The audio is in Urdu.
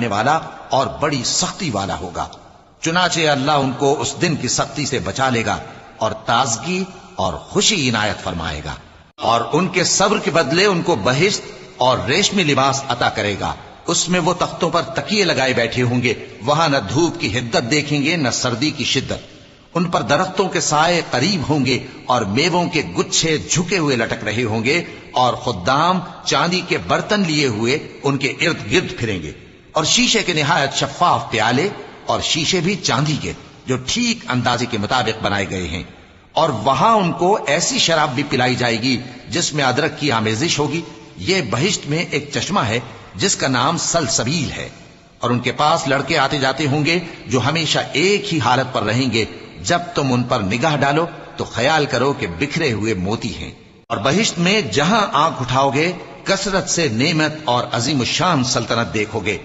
کرنے والا اور بڑی سختی والا ہوگا۔ چنانچہ اللہ ان کو اس دن کی سختی سے بچا لے گا اور تازگی اور خوشی عنایت فرمائے گا، اور ان کے صبر کے بدلے ان کو بہشت اور ریشمی لباس عطا کرے گا۔ اس میں وہ تختوں پر تکیے لگائے بیٹھے ہوں گے، وہاں نہ دھوپ کی حدت دیکھیں گے نہ سردی کی شدت۔ ان پر درختوں کے سائے قریب ہوں گے اور میووں کے گچھے جھکے ہوئے لٹک رہے ہوں گے، اور خدام چاندی کے برتن لیے ہوئے ان کے ارد گرد پھریں گے، اور شیشے کے نہایت شفاف پیالے، اور شیشے بھی چاندی کے جو ٹھیک اندازے کے مطابق بنائے گئے ہیں۔ اور وہاں ان کو ایسی شراب بھی پلائی جائے گی جس میں ادرک کی آمیزش ہوگی۔ یہ بہشت میں ایک چشمہ ہے جس کا نام سلسبیل ہے، اور ان کے پاس لڑکے آتے جاتے ہوں گے جو ہمیشہ ایک ہی حالت پر رہیں گے۔ جب تم ان پر نگاہ ڈالو تو خیال کرو کہ بکھرے ہوئے موتی ہیں۔ اور بہشت میں جہاں آنکھ اٹھاؤ گے کثرت سے نعمت اور عظیم الشان سلطنت دیکھو گے۔